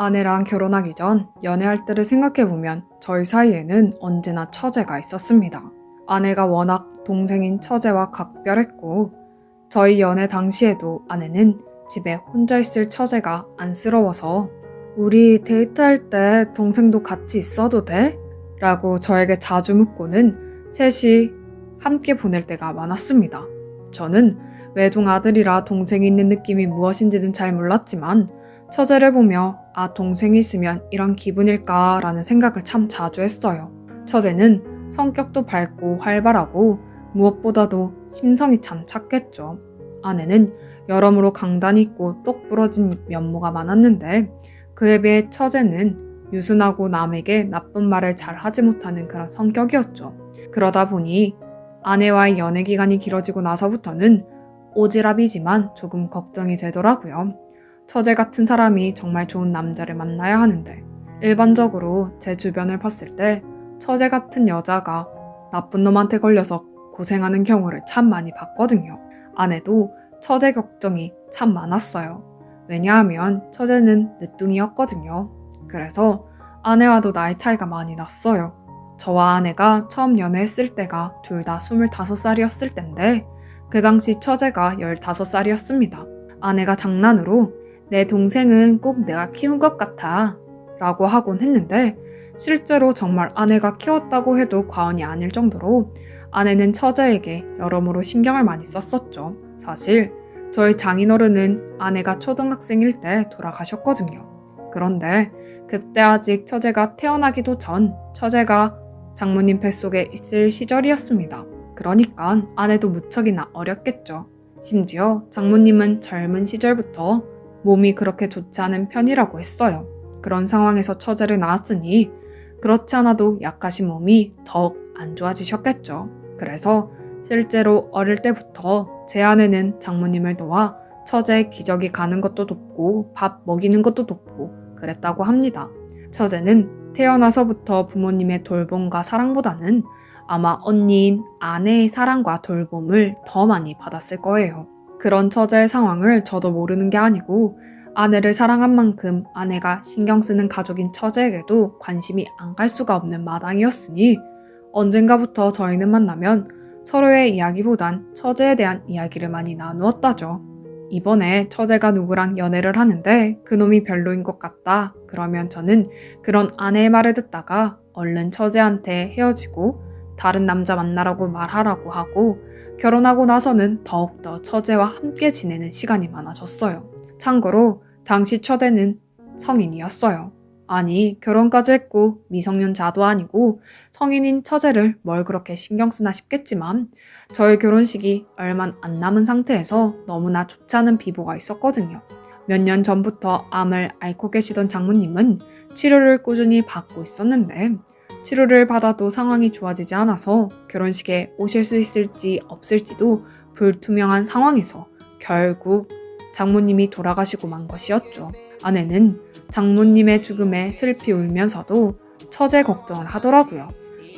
아내랑 결혼하기 전 연애할 때를 생각해보면 저희 사이에는 언제나 처제가 있었습니다. 아내가 워낙 동생인 처제와 각별했고 저희 연애 당시에도 아내는 집에 혼자 있을 처제가 안쓰러워서 우리 데이트할 때 동생도 같이 있어도 돼? 라고 저에게 자주 묻고는 셋이 함께 보낼 때가 많았습니다. 저는 외동 아들이라 동생이 있는 느낌이 무엇인지는 잘 몰랐지만 처제를 보며 동생이 있으면 이런 기분일까 라는 생각을 참 자주 했어요. 처제는 성격도 밝고 활발하고 무엇보다도 심성이 참 착했죠. 아내는 여러모로 강단이 있고 똑 부러진 면모가 많았는데 그에 비해 처제는 유순하고 남에게 나쁜 말을 잘 하지 못하는 그런 성격이었죠. 그러다 보니 아내와의 연애 기간이 길어지고 나서부터는 오지랖이지만 조금 걱정이 되더라고요. 처제 같은 사람이 정말 좋은 남자를 만나야 하는데 일반적으로 제 주변을 봤을 때 처제 같은 여자가 나쁜 놈한테 걸려서 고생하는 경우를 참 많이 봤거든요. 아내도 처제 걱정이 참 많았어요. 왜냐하면 처제는 늦둥이였거든요. 그래서 아내와도 나이 차이가 많이 났어요. 저와 아내가 처음 연애했을 때가 둘 다 25살이었을 텐데 그 당시 처제가 15살이었습니다. 아내가 장난으로 내 동생은 꼭 내가 키운 것 같아 라고 하곤 했는데 실제로 정말 아내가 키웠다고 해도 과언이 아닐 정도로 아내는 처제에게 여러모로 신경을 많이 썼었죠. 사실 저희 장인어른은 아내가 초등학생일 때 돌아가셨거든요. 그런데 그때 아직 처제가 태어나기도 전 처제가 장모님 뱃속에 있을 시절이었습니다. 그러니까 아내도 무척이나 어렸겠죠. 심지어 장모님은 젊은 시절부터 몸이 그렇게 좋지 않은 편이라고 했어요. 그런 상황에서 처제를 낳았으니 그렇지 않아도 약하신 몸이 더욱 안 좋아지셨겠죠. 그래서 실제로 어릴 때부터 제 아내는 장모님을 도와 처제의 기저귀 가는 것도 돕고 밥 먹이는 것도 돕고 그랬다고 합니다. 처제는 태어나서부터 부모님의 돌봄과 사랑보다는 아마 언니인 아내의 사랑과 돌봄을 더 많이 받았을 거예요. 그런 처제의 상황을 저도 모르는 게 아니고 아내를 사랑한 만큼 아내가 신경 쓰는 가족인 처제에게도 관심이 안 갈 수가 없는 마당이었으니 언젠가부터 저희는 만나면 서로의 이야기보단 처제에 대한 이야기를 많이 나누었다죠. 이번에 처제가 누구랑 연애를 하는데 그놈이 별로인 것 같다. 그러면 저는 그런 아내의 말을 듣다가 얼른 처제한테 헤어지고 다른 남자 만나라고 말하라고 하고 결혼하고 나서는 더욱더 처제와 함께 지내는 시간이 많아졌어요. 참고로 당시 처제는 성인이었어요. 아니 결혼까지 했고 미성년자도 아니고 성인인 처제를 뭘 그렇게 신경 쓰나 싶겠지만 저희 결혼식이 얼마 안 남은 상태에서 너무나 좋지 않은 비보가 있었거든요. 몇 년 전부터 암을 앓고 계시던 장모님은 치료를 꾸준히 받고 있었는데 치료를 받아도 상황이 좋아지지 않아서 결혼식에 오실 수 있을지 없을지도 불투명한 상황에서 결국 장모님이 돌아가시고 만 것이었죠. 아내는 장모님의 죽음에 슬피 울면서도 처제 걱정을 하더라고요.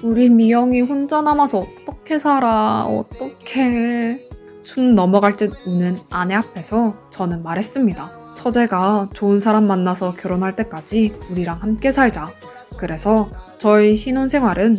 우리 미영이 혼자 남아서 어떻게 살아, 어떡해. 숨 넘어갈 듯 우는 아내 앞에서 저는 말했습니다. 처제가 좋은 사람 만나서 결혼할 때까지 우리랑 함께 살자. 그래서 저희 신혼생활은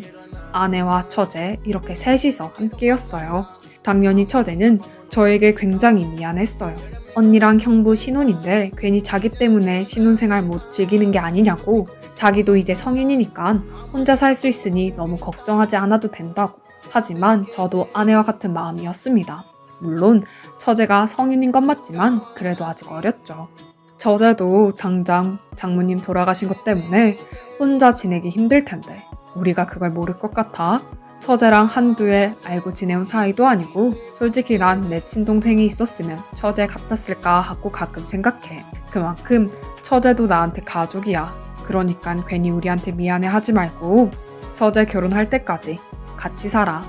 아내와 처제 이렇게 셋이서 함께였어요. 당연히 처제는 저에게 굉장히 미안했어요. 언니랑 형부 신혼인데 괜히 자기 때문에 신혼생활 못 즐기는 게 아니냐고 자기도 이제 성인이니까 혼자 살 수 있으니 너무 걱정하지 않아도 된다고. 하지만 저도 아내와 같은 마음이었습니다. 물론 처제가 성인인 건 맞지만 그래도 아직 어렸죠. 처제도 당장 장모님 돌아가신 것 때문에 혼자 지내기 힘들 텐데 우리가 그걸 모를 것 같아? 처제랑 한두 해 알고 지내온 사이도 아니고 솔직히 난 내 친동생이 있었으면 처제 같았을까 하고 가끔 생각해. 그만큼 처제도 나한테 가족이야. 그러니까 괜히 우리한테 미안해 하지 말고 처제 결혼할 때까지 같이 살아.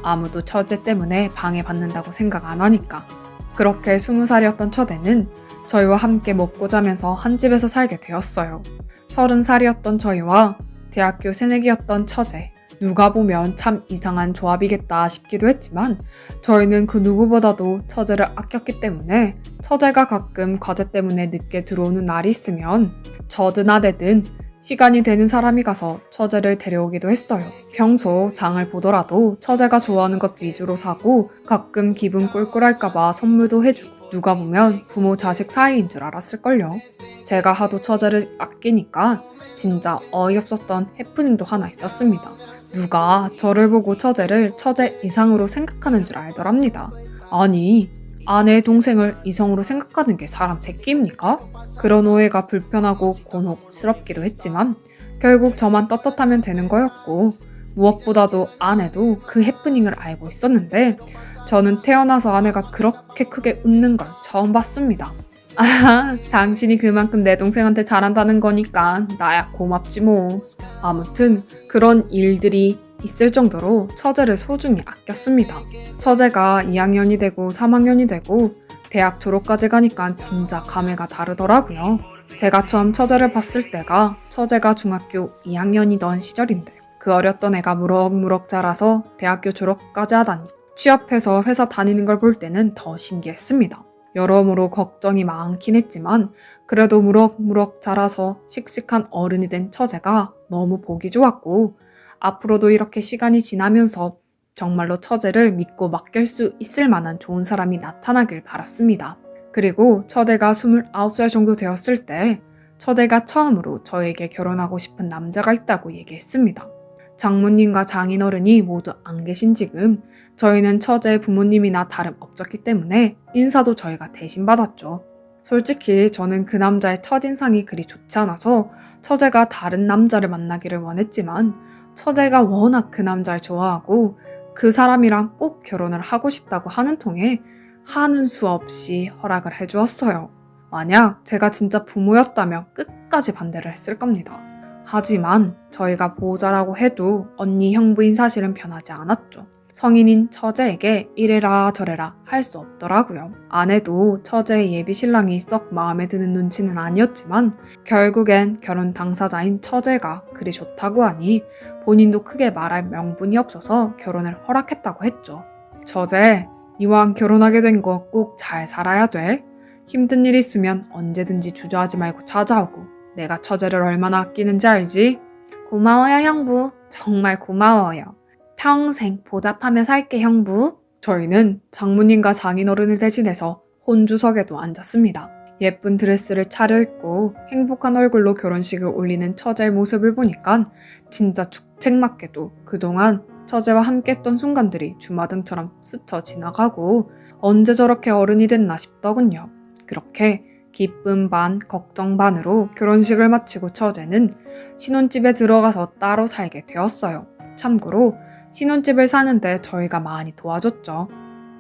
아무도 처제 때문에 방해받는다고 생각 안 하니까. 그렇게 20살이었던 처제는 저희와 함께 먹고 자면서 한 집에서 살게 되었어요. 30살이었던 저희와 대학교 새내기였던 처제, 누가 보면 참 이상한 조합이겠다 싶기도 했지만 저희는 그 누구보다도 처제를 아꼈기 때문에 처제가 가끔 과제 때문에 늦게 들어오는 날이 있으면 저든 아내든 시간이 되는 사람이 가서 처제를 데려오기도 했어요. 평소 장을 보더라도 처제가 좋아하는 것 위주로 사고 가끔 기분 꿀꿀할까봐 선물도 해주고 누가 보면 부모 자식 사이인 줄 알았을걸요. 제가 하도 처제를 아끼니까 진짜 어이없었던 해프닝도 하나 있었습니다. 누가 저를 보고 처제를 처제 이상으로 생각하는 줄 알더랍니다. 아니, 아내의 동생을 이성으로 생각하는 게 사람 새끼입니까? 그런 오해가 불편하고 곤혹스럽기도 했지만 결국 저만 떳떳하면 되는 거였고 무엇보다도 아내도 그 해프닝을 알고 있었는데 저는 태어나서 아내가 그렇게 크게 웃는 걸 처음 봤습니다. 아, 당신이 그만큼 내 동생한테 잘한다는 거니까 나야 고맙지 뭐. 아무튼 그런 일들이 있을 정도로 처제를 소중히 아꼈습니다. 처제가 2학년이 되고 3학년이 되고 대학 졸업까지 가니까 진짜 감회가 다르더라고요. 제가 처음 처제를 봤을 때가 처제가 중학교 2학년이던 시절인데 그 어렸던 애가 무럭무럭 자라서 대학교 졸업까지 하다니 취업해서 회사 다니는 걸 볼 때는 더 신기했습니다. 여러모로 걱정이 많긴 했지만 그래도 무럭무럭 자라서 씩씩한 어른이 된 처제가 너무 보기 좋았고 앞으로도 이렇게 시간이 지나면서 정말로 처제를 믿고 맡길 수 있을 만한 좋은 사람이 나타나길 바랐습니다. 그리고 처제가 29살 정도 되었을 때 처제가 처음으로 저에게 결혼하고 싶은 남자가 있다고 얘기했습니다. 장모님과 장인어른이 모두 안 계신 지금 저희는 처제의 부모님이나 다름없었기 때문에 인사도 저희가 대신 받았죠. 솔직히 저는 그 남자의 첫인상이 그리 좋지 않아서 처제가 다른 남자를 만나기를 원했지만 처제가 워낙 그 남자를 좋아하고 그 사람이랑 꼭 결혼을 하고 싶다고 하는 통에 하는 수 없이 허락을 해주었어요. 만약 제가 진짜 부모였다면 끝까지 반대를 했을 겁니다. 하지만 저희가 보호자라고 해도 언니 형부인 사실은 변하지 않았죠. 성인인 처제에게 이래라 저래라 할 수 없더라고요. 아내도 처제의 예비 신랑이 썩 마음에 드는 눈치는 아니었지만 결국엔 결혼 당사자인 처제가 그리 좋다고 하니 본인도 크게 말할 명분이 없어서 결혼을 허락했다고 했죠. 처제, 이왕 결혼하게 된 거 꼭 잘 살아야 돼. 힘든 일 있으면 언제든지 주저하지 말고 찾아오고 내가 처제를 얼마나 아끼는지 알지? 고마워요 형부. 정말 고마워요. 평생 보답하며 살게 형부. 저희는 장모님과 장인어른을 대신해서 혼주석에도 앉았습니다. 예쁜 드레스를 차려입고 행복한 얼굴로 결혼식을 올리는 처제의 모습을 보니까 진짜 죽책맞게도 그동안 처제와 함께했던 순간들이 주마등처럼 스쳐 지나가고 언제 저렇게 어른이 됐나 싶더군요. 그렇게 기쁨 반, 걱정 반으로 결혼식을 마치고 처제는 신혼집에 들어가서 따로 살게 되었어요. 참고로 신혼집을 사는데 저희가 많이 도와줬죠.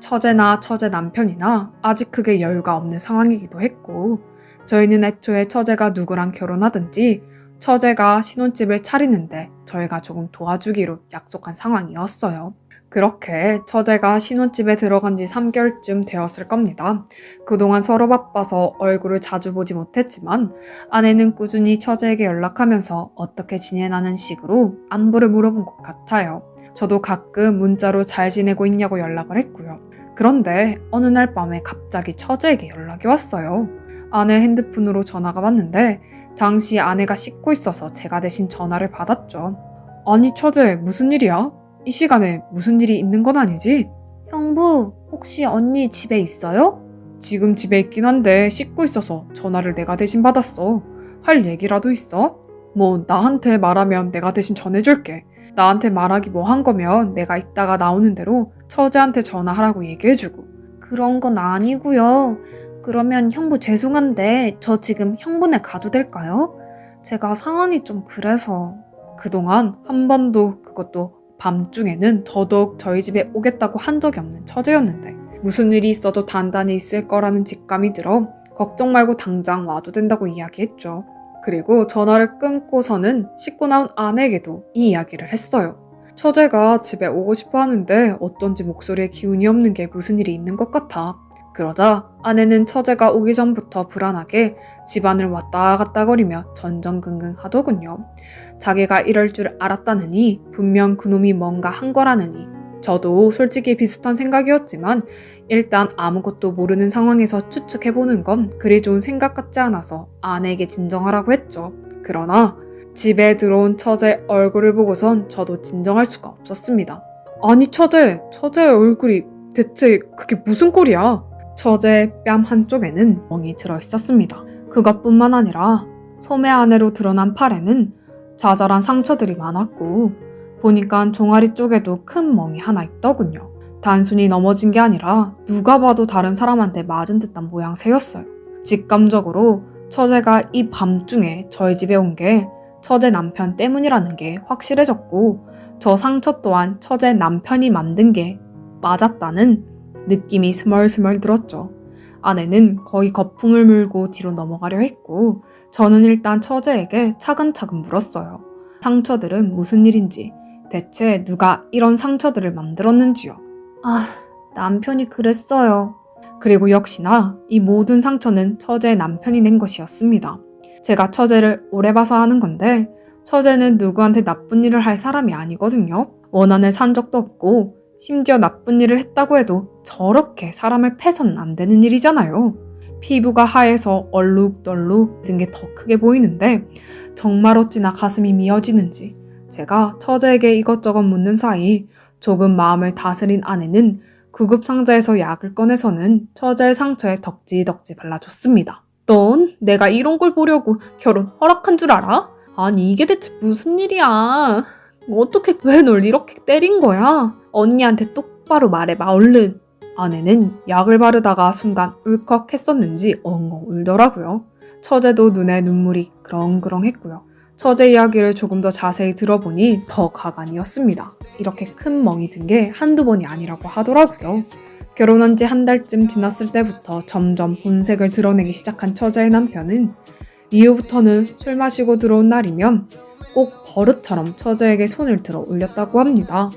처제나 처제 남편이나 아직 크게 여유가 없는 상황이기도 했고 저희는 애초에 처제가 누구랑 결혼하든지 처제가 신혼집을 차리는데 저희가 조금 도와주기로 약속한 상황이었어요. 그렇게 처제가 신혼집에 들어간 지 3개월쯤 되었을 겁니다. 그동안 서로 바빠서 얼굴을 자주 보지 못했지만 아내는 꾸준히 처제에게 연락하면서 어떻게 지내나는 식으로 안부를 물어본 것 같아요. 저도 가끔 문자로 잘 지내고 있냐고 연락을 했고요. 그런데 어느 날 밤에 갑자기 처제에게 연락이 왔어요. 아내 핸드폰으로 전화가 왔는데 당시 아내가 씻고 있어서 제가 대신 전화를 받았죠. 아니 처제 무슨 일이야? 이 시간에 무슨 일이 있는 건 아니지? 형부, 혹시 언니 집에 있어요? 지금 집에 있긴 한데 씻고 있어서 전화를 내가 대신 받았어. 할 얘기라도 있어? 뭐 나한테 말하면 내가 대신 전해줄게. 나한테 말하기 뭐 한 거면 내가 이따가 나오는 대로 처제한테 전화하라고 얘기해주고. 그런 건 아니고요. 그러면 형부 죄송한데 저 지금 형부네 가도 될까요? 제가 상황이 좀 그래서. 그동안 한 번도 그것도 밤중에는 더더욱 저희 집에 오겠다고 한 적이 없는 처제였는데 무슨 일이 있어도 단단히 있을 거라는 직감이 들어 걱정 말고 당장 와도 된다고 이야기했죠. 그리고 전화를 끊고서는 씻고 나온 아내에게도 이 이야기를 했어요. 처제가 집에 오고 싶어 하는데 어쩐지 목소리에 기운이 없는 게 무슨 일이 있는 것 같아. 그러자 아내는 처제가 오기 전부터 불안하게 집안을 왔다 갔다 거리며 전전긍긍 하더군요. 자기가 이럴 줄 알았다느니 분명 그놈이 뭔가 한 거라느니. 저도 솔직히 비슷한 생각이었지만 일단 아무것도 모르는 상황에서 추측해보는 건 그리 좋은 생각 같지 않아서 아내에게 진정하라고 했죠. 그러나 집에 들어온 처제 얼굴을 보고선 저도 진정할 수가 없었습니다. 아니 처제 얼굴이 대체 그게 무슨 꼴이야? 처제 뺨 한쪽에는 멍이 들어있었습니다. 그것뿐만 아니라 소매 안으로 드러난 팔에는 자잘한 상처들이 많았고 보니까 종아리 쪽에도 큰 멍이 하나 있더군요. 단순히 넘어진 게 아니라 누가 봐도 다른 사람한테 맞은 듯한 모양새였어요. 직감적으로 처제가 이 밤중에 저희 집에 온 게 처제 남편 때문이라는 게 확실해졌고 저 상처 또한 처제 남편이 만든 게 맞았다는 느낌이 스멀스멀 들었죠. 아내는 거의 거품을 물고 뒤로 넘어가려 했고 저는 일단 처제에게 차근차근 물었어요. 상처들은 무슨 일인지, 대체 누가 이런 상처들을 만들었는지요. 남편이 그랬어요. 그리고 역시나 이 모든 상처는 처제의 남편이 낸 것이었습니다. 제가 처제를 오래 봐서 하는 건데 처제는 누구한테 나쁜 일을 할 사람이 아니거든요. 원한을 산 적도 없고 심지어 나쁜 일을 했다고 해도 저렇게 사람을 패서는 안 되는 일이잖아요. 피부가 하얘서 얼룩덜룩 든 게 더 크게 보이는데 정말 어찌나 가슴이 미어지는지 제가 처제에게 이것저것 묻는 사이 조금 마음을 다스린 아내는 구급상자에서 약을 꺼내서는 처제의 상처에 덕지덕지 발라줬습니다. 넌 내가 이런 걸 보려고 결혼 허락한 줄 알아? 아니 이게 대체 무슨 일이야? 어떻게 왜 널 이렇게 때린 거야? 언니한테 똑바로 말해봐 얼른. 아내는 약을 바르다가 순간 울컥했었는지 엉엉 울더라고요. 처제도 눈에 눈물이 그렁그렁했고요. 처제 이야기를 조금 더 자세히 들어보니 더 가관이었습니다. 이렇게 큰 멍이 든 게 한두 번이 아니라고 하더라고요. 결혼한 지 한 달쯤 지났을 때부터 점점 본색을 드러내기 시작한 처제의 남편은 이후부터는 술 마시고 들어온 날이면 꼭 버릇처럼 처제에게 손을 들어 올렸다고 합니다.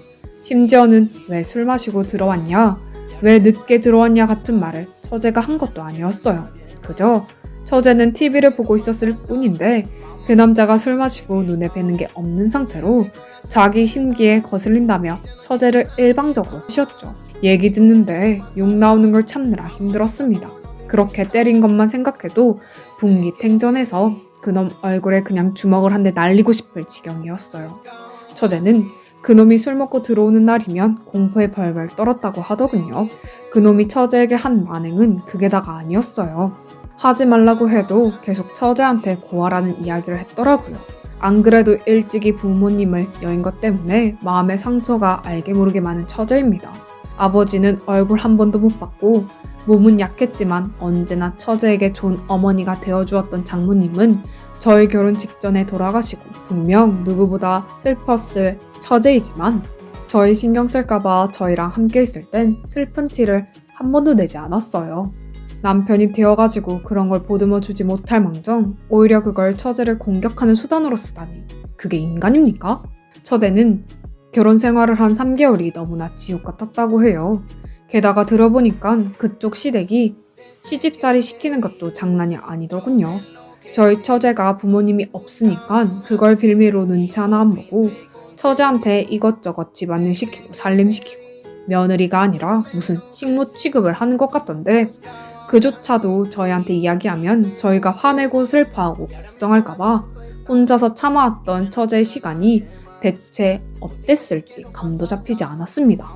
심지어는 왜 술 마시고 들어왔냐, 왜 늦게 들어왔냐 같은 말을 처제가 한 것도 아니었어요. 그저 처제는 TV를 보고 있었을 뿐인데 그 남자가 술 마시고 눈에 뵈는 게 없는 상태로 자기 심기에 거슬린다며 처제를 일방적으로 치셨죠. 얘기 듣는데 욕 나오는 걸 참느라 힘들었습니다. 그렇게 때린 것만 생각해도 분기탱전해서 그놈 얼굴에 그냥 주먹을 한 대 날리고 싶을 지경이었어요. 처제는 그놈이 술 먹고 들어오는 날이면 공포에 벌벌 떨었다고 하더군요. 그놈이 처제에게 한 만행은 그게 다가 아니었어요. 하지 말라고 해도 계속 처제한테 고하라는 이야기를 했더라고요. 안 그래도 일찍이 부모님을 여인 것 때문에 마음의 상처가 알게 모르게 많은 처제입니다. 아버지는 얼굴 한 번도 못 봤고 몸은 약했지만 언제나 처제에게 좋은 어머니가 되어주었던 장모님은 저희 결혼 직전에 돌아가시고 분명 누구보다 슬펐을 처제이지만 저희 신경 쓸까봐 저희랑 함께 있을 땐 슬픈 티를 한 번도 내지 않았어요. 남편이 되어가지고 그런 걸 보듬어주지 못할 망정 오히려 그걸 처제를 공격하는 수단으로 쓰다니 그게 인간입니까? 처제는 결혼 생활을 한 3개월이 너무나 지옥 같았다고 해요. 게다가 들어보니까 그쪽 시댁이 시집살이 시키는 것도 장난이 아니더군요. 저희 처제가 부모님이 없으니까 그걸 빌미로 눈치 하나 안 보고 처제한테 이것저것 집안일 시키고 살림시키고 며느리가 아니라 무슨 식모 취급을 하는 것 같던데 그조차도 저희한테 이야기하면 저희가 화내고 슬퍼하고 걱정할까봐 혼자서 참아왔던 처제의 시간이 대체 어땠을지 감도 잡히지 않았습니다.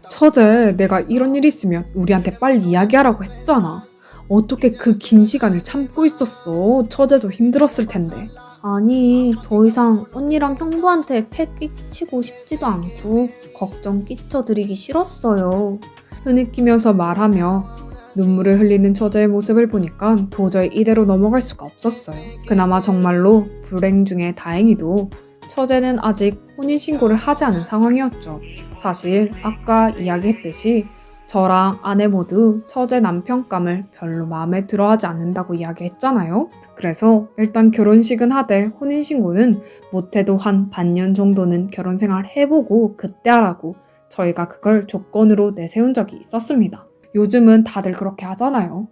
처제, 내가 이런 일이 있으면 우리한테 빨리 이야기하라고 했잖아. 어떻게 그 긴 시간을 참고 있었어? 처제도 힘들었을 텐데. 아니, 더 이상 언니랑 형부한테 패 끼치고 싶지도 않고 걱정 끼쳐드리기 싫었어요. 흐느끼면서 말하며 눈물을 흘리는 처제의 모습을 보니까 도저히 이대로 넘어갈 수가 없었어요. 그나마 정말로 불행 중에 다행히도 처제는 아직 혼인신고를 하지 않은 상황이었죠. 사실 아까 이야기했듯이 저랑 아내 모두 처제 남편감을 별로 마음에 들어하지 않는다고 이야기했잖아요. 그래서 일단 결혼식은 하되 혼인신고는 못해도 한 반년 정도는 결혼생활 해보고 그때 하라고 저희가 그걸 조건으로 내세운 적이 있었습니다. 요즘은 다들 그렇게 하잖아요.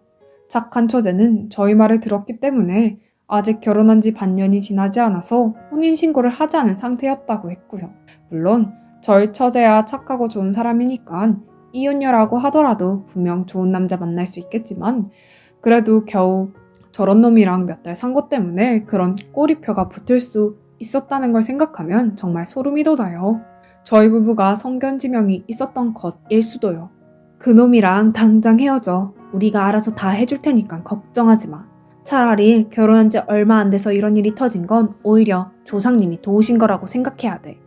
착한 처제는 저희 말을 들었기 때문에 아직 결혼한 지 반년이 지나지 않아서 혼인신고를 하지 않은 상태였다고 했고요. 물론 저희 처제야 착하고 좋은 사람이니까 이혼녀라고 하더라도 분명 좋은 남자 만날 수 있겠지만 그래도 겨우 저런 놈이랑 몇 달 산 것 때문에 그런 꼬리표가 붙을 수 있었다는 걸 생각하면 정말 소름이 돋아요. 저희 부부가 성견지명이 있었던 것일 수도요. 그놈이랑 당장 헤어져. 우리가 알아서 다 해줄 테니까 걱정하지 마. 차라리 결혼한 지 얼마 안 돼서 이런 일이 터진 건 오히려 조상님이 도우신 거라고 생각해야 돼.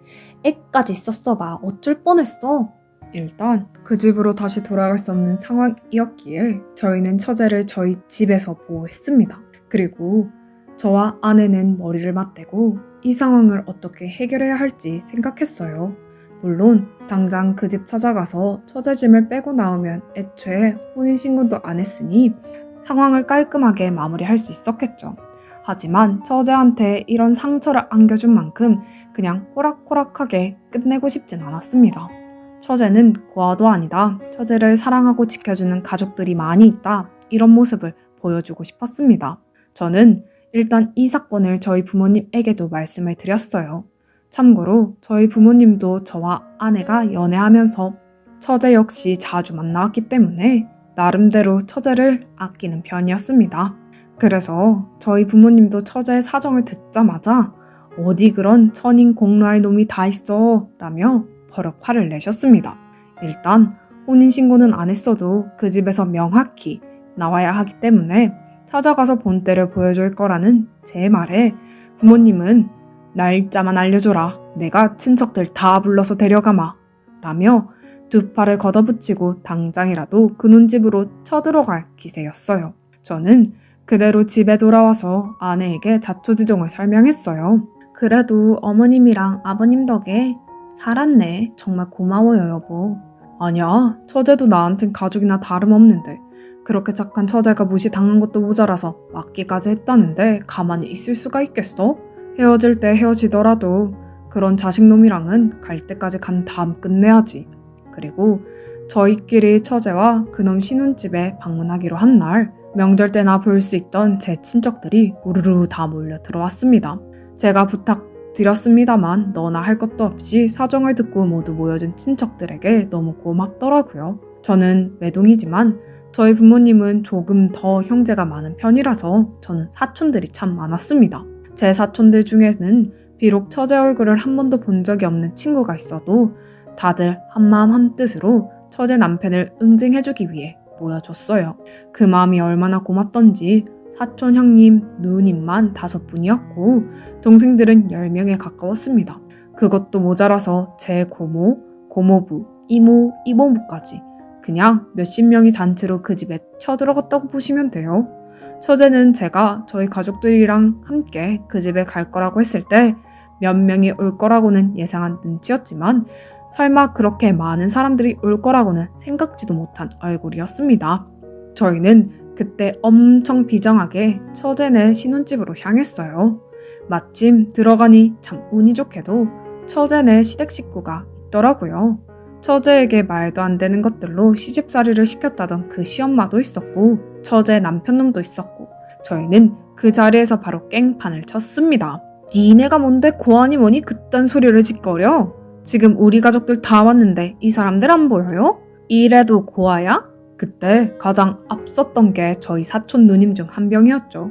애까지 썼어봐. 어쩔 뻔했어. 일단 그 집으로 다시 돌아갈 수 없는 상황이었기에 저희는 처제를 저희 집에서 보호했습니다. 그리고 저와 아내는 머리를 맞대고 이 상황을 어떻게 해결해야 할지 생각했어요. 물론 당장 그 집 찾아가서 처제 짐을 빼고 나오면 애초에 혼인신고도 안 했으니 상황을 깔끔하게 마무리할 수 있었겠죠. 하지만 처제한테 이런 상처를 안겨준 만큼 그냥 호락호락하게 끝내고 싶진 않았습니다. 처제는 고아도 아니다. 처제를 사랑하고 지켜주는 가족들이 많이 있다. 이런 모습을 보여주고 싶었습니다. 저는 일단 이 사건을 저희 부모님에게도 말씀을 드렸어요. 참고로 저희 부모님도 저와 아내가 연애하면서 처제 역시 자주 만나왔기 때문에 나름대로 처제를 아끼는 편이었습니다. 그래서 저희 부모님도 처제의 사정을 듣자마자 어디 그런 천인공노할 놈이 다 있어 라며 버럭 화를 내셨습니다. 일단 혼인신고는 안 했어도 그 집에서 명확히 나와야 하기 때문에 찾아가서 본때를 보여줄 거라는 제 말에 부모님은 날짜만 알려줘라. 내가 친척들 다 불러서 데려가마 라며 두 팔을 걷어붙이고 당장이라도 그놈 집으로 쳐들어갈 기세였어요. 저는 그대로 집에 돌아와서 아내에게 자초지종을 설명했어요. 그래도 어머님이랑 아버님 덕에 살았네. 정말 고마워요, 여보. 아니야, 처제도 나한텐 가족이나 다름없는데 그렇게 착한 처제가 무시당한 것도 모자라서 맞기까지 했다는데 가만히 있을 수가 있겠어? 헤어질 때 헤어지더라도 그런 자식놈이랑은 갈 때까지 간 다음 끝내야지. 그리고 저희끼리 처제와 그놈 신혼집에 방문하기로 한 날 명절 때나 볼 수 있던 제 친척들이 우르르 다 몰려 들어왔습니다. 제가 부탁드렸습니다만 너나 할 것도 없이 사정을 듣고 모두 모여든 친척들에게 너무 고맙더라고요. 저는 외동이지만 저희 부모님은 조금 더 형제가 많은 편이라서 저는 사촌들이 참 많았습니다. 제 사촌들 중에는 비록 처제 얼굴을 한 번도 본 적이 없는 친구가 있어도 다들 한마음 한뜻으로 처제 남편을 응징해주기 위해 모여줬어요. 그 마음이 얼마나 고맙던지 사촌 형님, 누님만 5분이었고 동생들은 10명에 가까웠습니다. 그것도 모자라서 제 고모, 고모부, 이모, 이모부까지 그냥 몇십 명이 단체로 그 집에 쳐들어갔다고 보시면 돼요. 처제는 제가 저희 가족들이랑 함께 그 집에 갈 거라고 했을 때 몇 명이 올 거라고는 예상한 눈치였지만 설마 그렇게 많은 사람들이 올 거라고는 생각지도 못한 얼굴이었습니다. 저희는 그때 엄청 비장하게 처제네 신혼집으로 향했어요. 마침 들어가니 참 운이 좋게도 처제네 시댁 식구가 있더라고요. 처제에게 말도 안 되는 것들로 시집살이를 시켰다던 그 시엄마도 있었고 처제 남편놈도 있었고 저희는 그 자리에서 바로 깽판을 쳤습니다. 니네가 뭔데 고아니 뭐니 그딴 소리를 짓거려? 지금 우리 가족들 다 왔는데 이 사람들 안 보여요? 이래도 고아야? 그때 가장 앞섰던 게 저희 사촌 누님 중 한 명이었죠.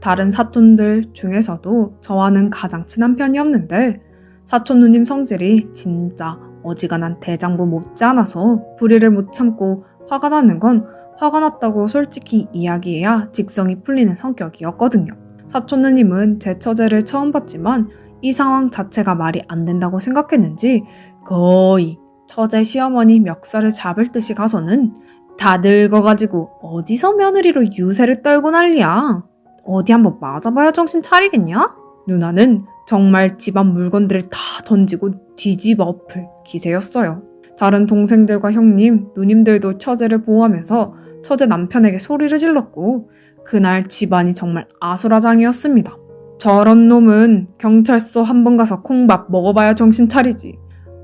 다른 사촌들 중에서도 저와는 가장 친한 편이었는데 사촌 누님 성질이 진짜 어지간한 대장부 못지않아서 불의를 못 참고 화가 나는 건 화가 났다고 솔직히 이야기해야 직성이 풀리는 성격이었거든요. 사촌 누님은 제 처제를 처음 봤지만 이 상황 자체가 말이 안 된다고 생각했는지 거의 처제 시어머니 멱살을 잡을 듯이 가서는 다 늙어가지고 어디서 며느리로 유세를 떨고 난리야. 어디 한번 맞아봐야 정신 차리겠냐? 누나는 정말 집안 물건들을 다 던지고 뒤집어 엎을 기세였어요. 다른 동생들과 형님, 누님들도 처제를 보호하면서 처제 남편에게 소리를 질렀고 그날 집안이 정말 아수라장이었습니다. 저런 놈은 경찰서 한번 가서 콩밥 먹어봐야 정신 차리지.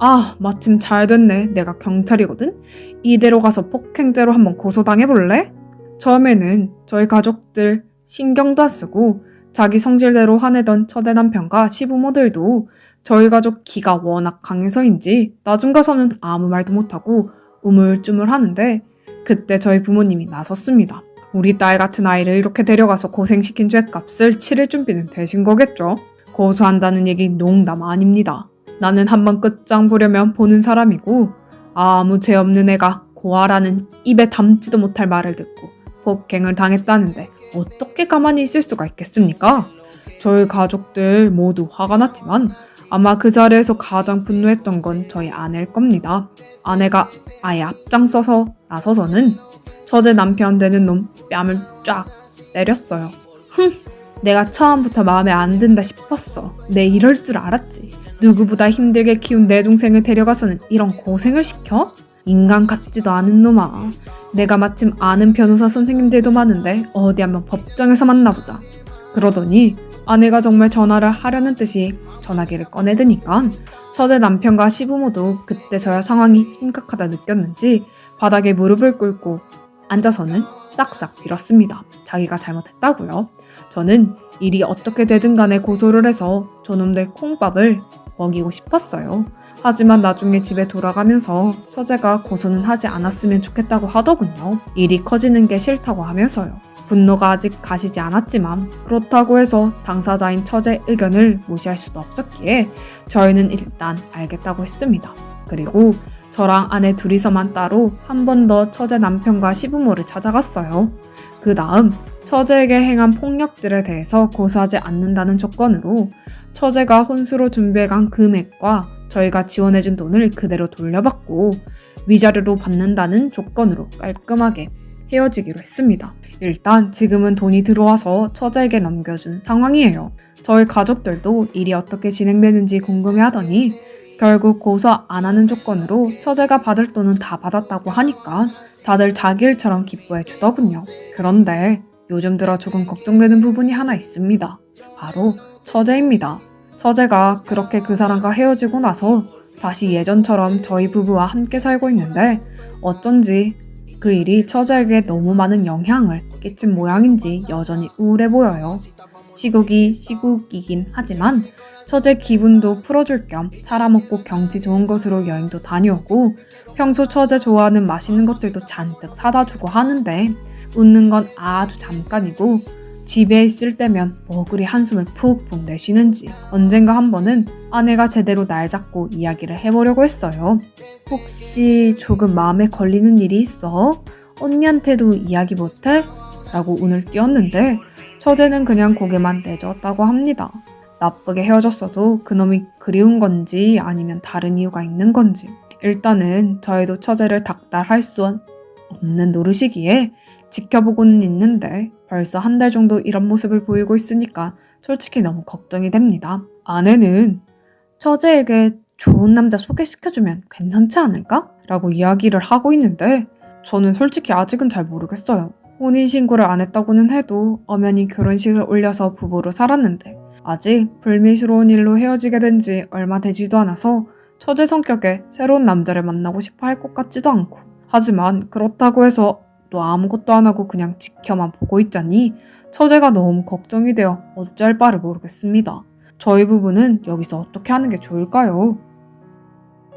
아, 마침 잘 됐네. 내가 경찰이거든? 이대로 가서 폭행죄로 한번 고소당해볼래? 처음에는 저희 가족들 신경도 안 쓰고 자기 성질대로 화내던 첫애 남편과 시부모들도 저희 가족 기가 워낙 강해서인지 나중 가서는 아무 말도 못하고 우물쭈물 하는데 그때 저희 부모님이 나섰습니다. 우리 딸 같은 아이를 이렇게 데려가서 고생시킨 죄값을 치를 준비는 되신 거겠죠? 고소한다는 얘기 농담 아닙니다. 나는 한번 끝장 보려면 보는 사람이고 아무 죄 없는 애가 고아라는 입에 담지도 못할 말을 듣고 폭행을 당했다는데 어떻게 가만히 있을 수가 있겠습니까? 저희 가족들 모두 화가 났지만 아마 그 자리에서 가장 분노했던 건 저희 아내일 겁니다. 아내가 아예 앞장서서 나서서는 첫째 남편 되는 놈 뺨을 쫙 때렸어요. 흥! 내가 처음부터 마음에 안 든다 싶었어. 내 이럴 줄 알았지. 누구보다 힘들게 키운 내 동생을 데려가서는 이런 고생을 시켜? 인간 같지도 않은 놈아. 내가 마침 아는 변호사 선생님들도 많은데 어디 한번 법정에서 만나보자. 그러더니 아내가 정말 전화를 하려는 듯이 전화기를 꺼내드니까 첫째 남편과 시부모도 그때서야 상황이 심각하다 느꼈는지 바닥에 무릎을 꿇고 앉아서는 싹싹 빌었습니다. 자기가 잘못했다고요. 저는 일이 어떻게 되든 간에 고소를 해서 저놈들 콩밥을 먹이고 싶었어요. 하지만 나중에 집에 돌아가면서 처제가 고소는 하지 않았으면 좋겠다고 하더군요. 일이 커지는 게 싫다고 하면서요. 분노가 아직 가시지 않았지만 그렇다고 해서 당사자인 처제 의견을 무시할 수도 없었기에 저희는 일단 알겠다고 했습니다. 그리고 저랑 아내 둘이서만 따로 한 번 더 처제 남편과 시부모를 찾아갔어요. 그 다음 처제에게 행한 폭력들에 대해서 고소하지 않는다는 조건으로 처제가 혼수로 준비해간 금액과 저희가 지원해준 돈을 그대로 돌려받고 위자료로 받는다는 조건으로 깔끔하게 헤어지기로 했습니다. 일단 지금은 돈이 들어와서 처제에게 넘겨준 상황이에요. 저희 가족들도 일이 어떻게 진행되는지 궁금해하더니 결국 고소 안 하는 조건으로 처제가 받을 돈은 다 받았다고 하니까 다들 자기 일처럼 기뻐해 주더군요. 그런데 요즘 들어 조금 걱정되는 부분이 하나 있습니다. 바로 처제입니다. 처제가 그렇게 그 사람과 헤어지고 나서 다시 예전처럼 저희 부부와 함께 살고 있는데 어쩐지 그 일이 처제에게 너무 많은 영향을 끼친 모양인지 여전히 우울해 보여요. 시국이 시국이긴 하지만 처제 기분도 풀어줄 겸 살아먹고 경치 좋은 곳으로 여행도 다녀오고 평소 처제 좋아하는 맛있는 것들도 잔뜩 사다 주고 하는데 웃는 건 아주 잠깐이고 집에 있을 때면 뭐 그리 한숨을 푹푹 내쉬는지 언젠가 한 번은 아내가 제대로 날 잡고 이야기를 해보려고 했어요. 혹시 조금 마음에 걸리는 일이 있어? 언니한테도 이야기 못해? 라고 운을 띄웠는데 처제는 그냥 고개만 내저었다고 합니다. 나쁘게 헤어졌어도 그놈이 그리운 건지 아니면 다른 이유가 있는 건지 일단은 저희도 처제를 닥달할 수 없는 노릇이기에 지켜보고는 있는데 벌써 한 달 정도 이런 모습을 보이고 있으니까 솔직히 너무 걱정이 됩니다. 아내는 처제에게 좋은 남자 소개시켜주면 괜찮지 않을까? 라고 이야기를 하고 있는데 저는 솔직히 아직은 잘 모르겠어요. 혼인신고를 안 했다고는 해도 엄연히 결혼식을 올려서 부부로 살았는데 아직 불미스러운 일로 헤어지게 된 지 얼마 되지도 않아서 처제 성격에 새로운 남자를 만나고 싶어 할 것 같지도 않고 하지만 그렇다고 해서 또 아무것도 안 하고 그냥 지켜만 보고 있자니 처제가 너무 걱정이 되어 어찌할 바를 모르겠습니다. 저희 부부는 여기서 어떻게 하는 게 좋을까요?